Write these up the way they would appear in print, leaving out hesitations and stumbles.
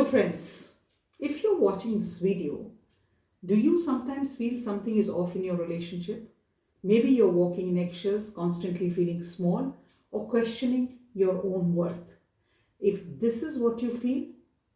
friends, if you're watching this video, do you sometimes feel something is off in your relationship? Maybe you're walking in eggshells, constantly feeling small or questioning your own worth. If this is what you feel,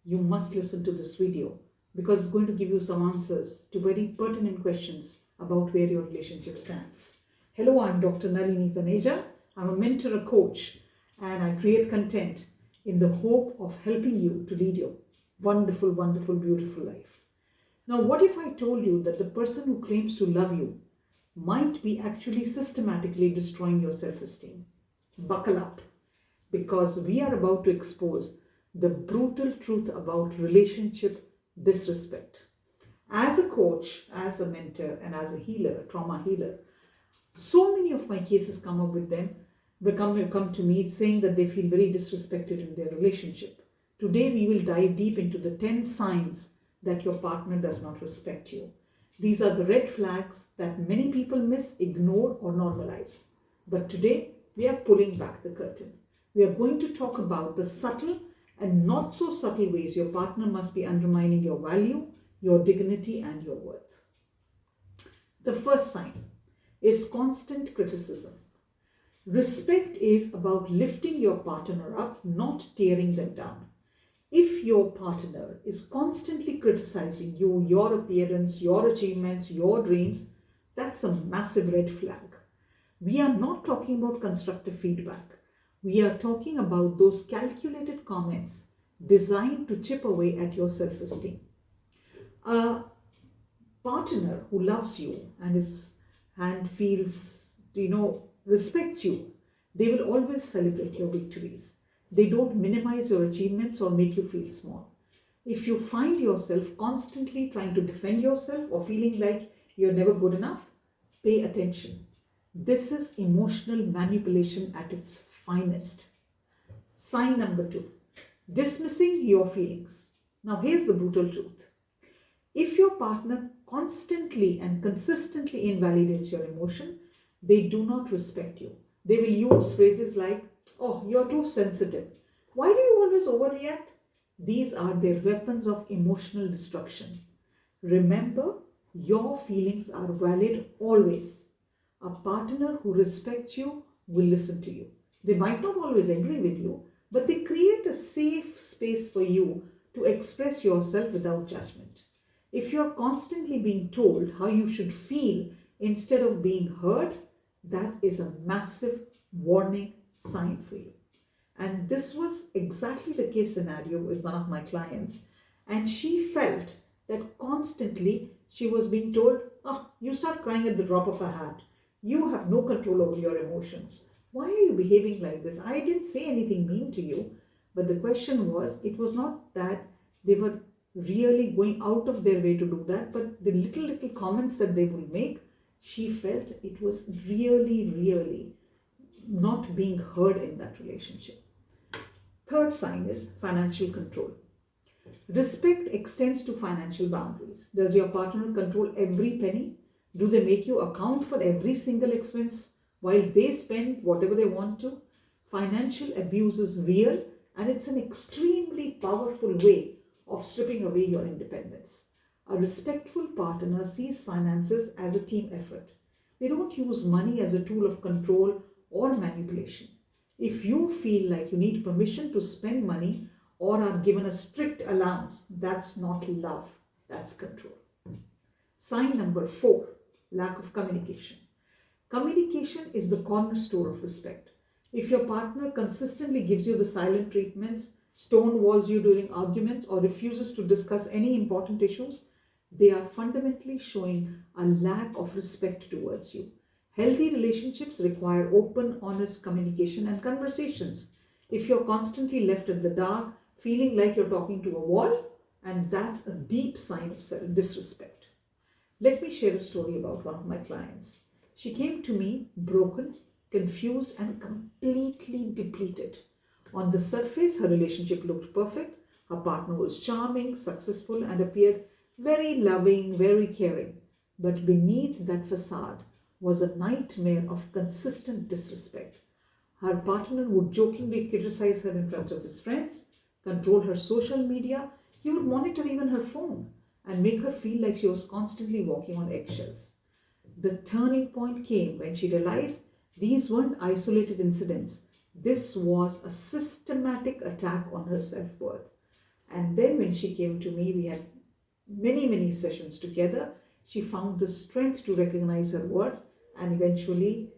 you must listen to this video because it's going to give you some answers to very pertinent questions about where your relationship stands. Hello, I'm Dr. Nalini Taneja. I'm a mentor, a coach, and I create content in the hope of helping you to lead your wonderful, wonderful, beautiful life. Now, what if I told you that the person who claims to love you might be actually systematically destroying your self-esteem? Buckle up, because we are about to expose the brutal truth about relationship disrespect. As a coach, as a mentor, and as a healer, trauma healer, so many of my cases come up with them. They come to me saying that they feel very disrespected in their relationship. Today, we will dive deep into the 10 signs that your partner does not respect you. These are the red flags that many people miss, ignore, or normalize. But today, we are pulling back the curtain. We are going to talk about the subtle and not so subtle ways your partner must be undermining your value, your dignity, and your worth. The first sign is constant criticism. Respect is about lifting your partner up, not tearing them down. If your partner is constantly criticizing you, your appearance, your achievements, your dreams, that's a massive red flag. We are not talking about constructive feedback. We are talking about those calculated comments designed to chip away at your self-esteem. A partner who loves you and feels, respects you, they will always celebrate your victories. They don't minimize your achievements or make you feel small. If you find yourself constantly trying to defend yourself or feeling like you're never good enough, pay attention. This is emotional manipulation at its finest. Sign number 2, dismissing your feelings. Now, here's the brutal truth. If your partner constantly and consistently invalidates your emotion, they do not respect you. They will use phrases like, "Oh, you're too sensitive. Why do you always overreact?" These are their weapons of emotional destruction. Remember, your feelings are valid always. A partner who respects you will listen to you. They might not always agree with you, but they create a safe space for you to express yourself without judgment. If you're constantly being told how you should feel instead of being heard, that is a massive warning sign for you. And this was exactly the case scenario with one of my clients. And she felt that constantly she was being told, "Oh, you start crying at the drop of a hat. You have no control over your emotions. Why are you behaving like this? I didn't say anything mean to you." But the question was, it was not that they were really going out of their way to do that, but the little comments that they will make, she felt it was really not being heard in that relationship. Third sign is financial control. Respect extends to financial boundaries. Does your partner control every penny? Do they make you account for every single expense while they spend whatever they want to? Financial abuse is real, and it's an extremely powerful way of stripping away your independence. A respectful partner sees finances as a team effort. They don't use money as a tool of control or manipulation. If you feel like you need permission to spend money or are given a strict allowance, that's not love, that's control. Sign number 4, lack of communication. Communication is the cornerstone of respect. If your partner consistently gives you the silent treatments, stonewalls you during arguments, or refuses to discuss any important issues, they are fundamentally showing a lack of respect towards you. Healthy relationships require open, honest communication and conversations. If you're constantly left in the dark, feeling like you're talking to a wall, and that's a deep sign of disrespect. Let me share a story about one of my clients. She came to me broken, confused, and completely depleted. On the surface, her relationship looked perfect. Her partner was charming, successful, and appeared very loving, very caring. But beneath that facade was a nightmare of consistent disrespect. Her partner would jokingly criticize her in front of his friends, control her social media, He would monitor even her phone and make her feel like she was constantly walking on eggshells. The turning point came when she realized these weren't isolated incidents. This was a systematic attack on her self worth. And then when she came to me, we had many sessions together. She found the strength to recognize her worth and eventually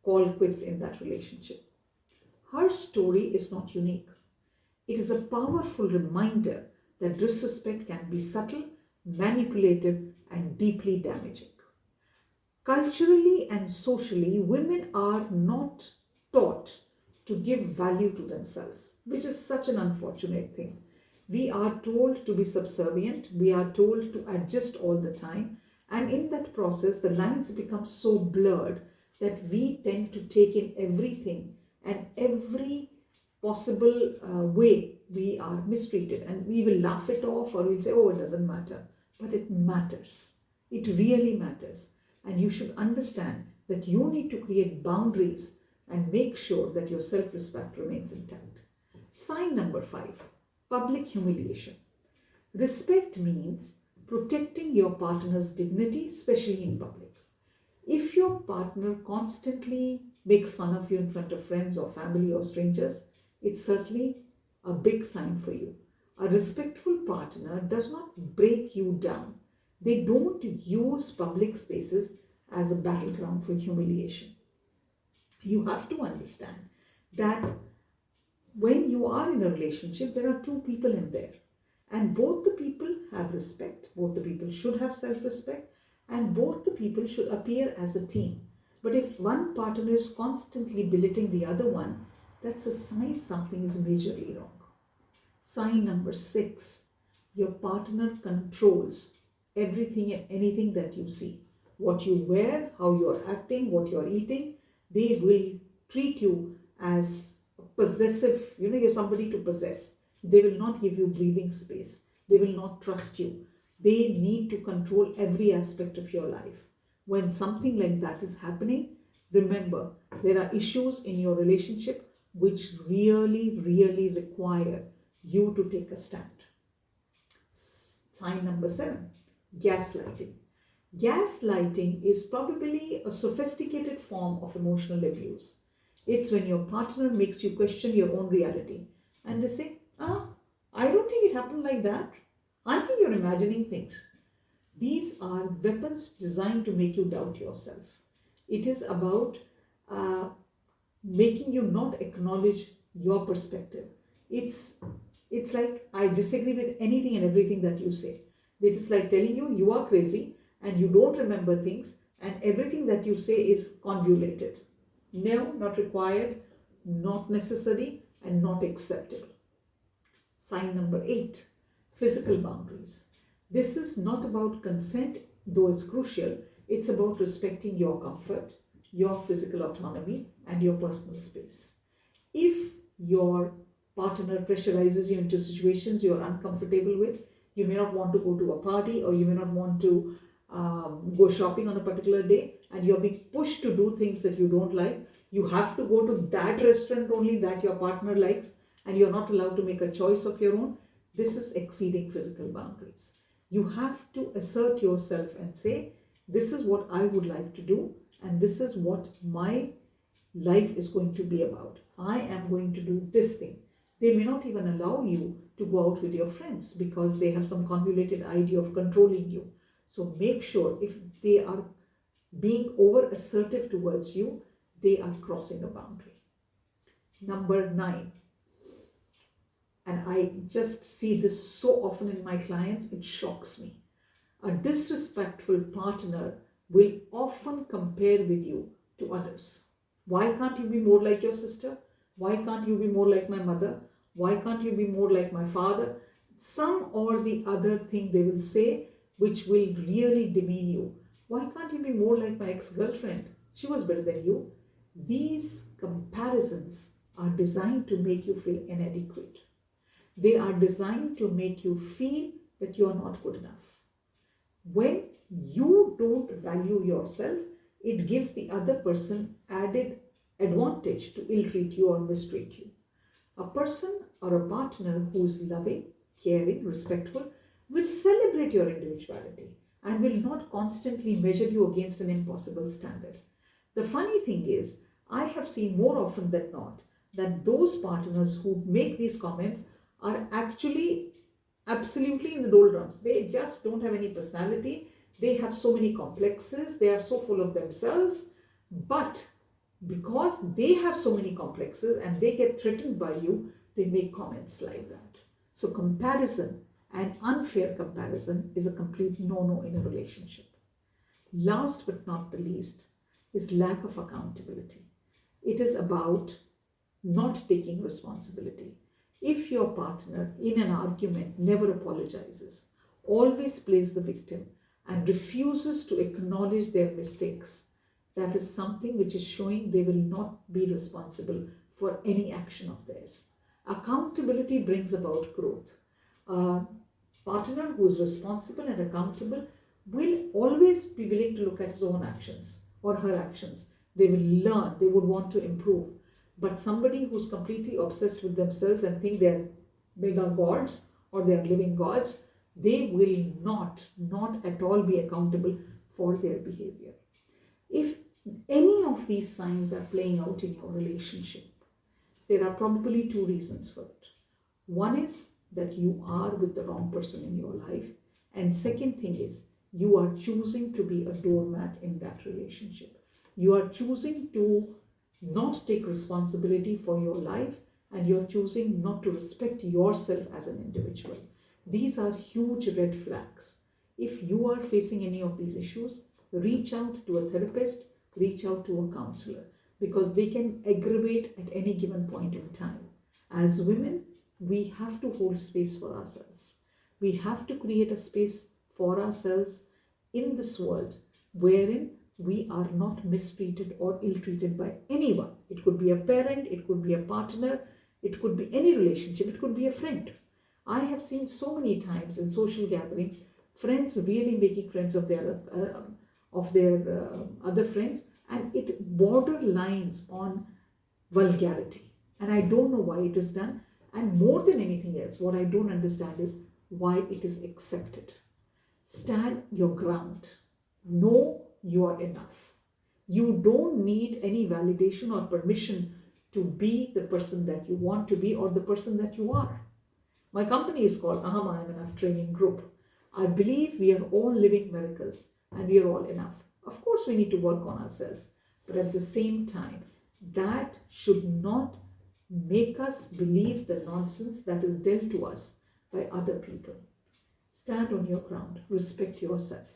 call quits in that relationship. Her story is not unique. It is a powerful reminder that disrespect can be subtle, manipulative, and deeply damaging. Culturally and socially, women are not taught to give value to themselves, which is such an unfortunate thing. We are told to be subservient, we are told to adjust all the time, and in that process, the lines become so blurred that we tend to take in everything and every possible way we are mistreated, and we will laugh it off or we'll say, oh, it doesn't matter. But it matters. It really matters. And you should understand that you need to create boundaries and make sure that your self-respect remains intact. Sign number 5, public humiliation. Respect means protecting your partner's dignity, especially in public. If your partner constantly makes fun of you in front of friends or family or strangers, it's certainly a big sign for you. A respectful partner does not break you down. They don't use public spaces as a battleground for humiliation. You have to understand that when you are in a relationship, there are two people in there. And both the people have respect, both the people should have self-respect, and both the people should appear as a team. But if one partner is constantly belittling the other one, that's a sign something is majorly wrong. Sign number 6, your partner controls everything and anything that you see. What you wear, how you are acting, what you are eating, they will treat you as possessive. You're somebody to possess. They will not give you breathing space. They will not trust you. They need to control every aspect of your life. When something like that is happening, remember, there are issues in your relationship which really require you to take a stand. Sign number 7, gaslighting. Gaslighting is probably a sophisticated form of emotional abuse. It's when your partner makes you question your own reality and they say, I don't think it happened like that. I think you're imagining things. These are weapons designed to make you doubt yourself. It is about making you not acknowledge your perspective. It's like, I disagree with anything and everything that you say. It is like telling you you are crazy and you don't remember things and everything that you say is convoluted. No, not required, not necessary, and not acceptable. Sign number 8, physical boundaries. This is not about consent, though it's crucial. It's about respecting your comfort, your physical autonomy, and your personal space. If your partner pressurizes you into situations you're uncomfortable with, you may not want to go to a party or you may not want to go shopping on a particular day, and you're being pushed to do things that you don't like. You have to go to that restaurant only that your partner likes, and you're not allowed to make a choice of your own. This is exceeding physical boundaries. You have to assert yourself and say, this is what I would like to do, and this is what my life is going to be about. I am going to do this thing. They may not even allow you to go out with your friends because they have some convoluted idea of controlling you. So make sure if they are being over assertive towards you, they are crossing a boundary. Number 9, and I just see this so often in my clients, it shocks me. A disrespectful partner will often compare with you to others. Why can't you be more like your sister? Why can't you be more like my mother? Why can't you be more like my father? Some or the other thing they will say which will really demean you. Why can't you be more like my ex-girlfriend? She was better than you. These comparisons are designed to make you feel inadequate. They are designed to make you feel that you are not good enough. When you don't value yourself, it gives the other person added advantage to ill-treat you or mistreat you. A person or a partner who is loving, caring, respectful, will celebrate your individuality and will not constantly measure you against an impossible standard. The funny thing is, I have seen more often than not that those partners who make these comments are actually absolutely in the doldrums. They just don't have any personality. They have so many complexes. They are so full of themselves. But because they have so many complexes and they get threatened by you, they make comments like that. So comparison and unfair comparison is a complete no-no in a relationship. Last but not the least is lack of accountability. It is about not taking responsibility. If your partner in an argument never apologizes, always plays the victim, and refuses to acknowledge their mistakes, that is something which is showing they will not be responsible for any action of theirs. Accountability brings about growth. A partner who is responsible and accountable will always be willing to look at his own actions or her actions. They will learn, they would want to improve. But somebody who's completely obsessed with themselves and think they're mega gods or they're living gods, they will not at all be accountable for their behavior. If any of these signs are playing out in your relationship, there are probably two reasons for it. One is that you are with the wrong person in your life. And second thing is you are choosing to be a doormat in that relationship. You are choosing to not take responsibility for your life, and you're choosing not to respect yourself as an individual. These are huge red flags. If you are facing any of these issues, reach out to a therapist, reach out to a counselor, because they can aggravate at any given point in time. As women, we have to hold space for ourselves. We have to create a space for ourselves in this world wherein we are not mistreated or ill-treated by anyone. It could be a parent, it could be a partner, it could be any relationship, it could be a friend. I have seen so many times in social gatherings, friends really making friends of their other friends, and it borderlines on vulgarity. And I don't know why it is done. And more than anything else, what I don't understand is why it is accepted. Stand your ground. Know you are enough. You don't need any validation or permission to be the person that you want to be or the person that you are. My company is called I Am Enough Training Group. I believe we are all living miracles and we are all enough. Of course, we need to work on ourselves, but at the same time, that should not make us believe the nonsense that is dealt to us by other people. Stand on your ground, respect yourself,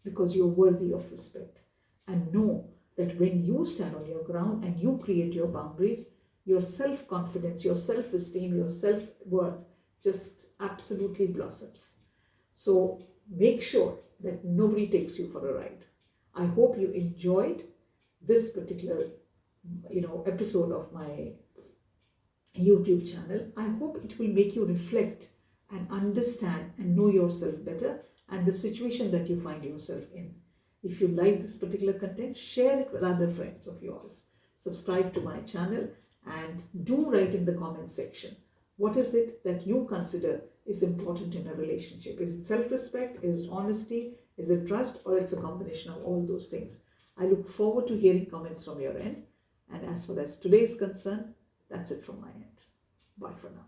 because you're worthy of respect. And know that when you stand on your ground and you create your boundaries, your self-confidence, your self-esteem, your self-worth just absolutely blossoms. So make sure that nobody takes you for a ride. I hope you enjoyed this particular episode of my YouTube channel. I hope it will make you reflect and understand and know yourself better and the situation that you find yourself in. If you like this particular content, share it with other friends of yours. Subscribe to my channel and do write in the comment section. What is it that you consider is important in a relationship? Is it self-respect? Is it honesty? Is it trust? Or it's a combination of all those things? I look forward to hearing comments from your end. And as far as today is concerned, that's it from my end. Bye for now.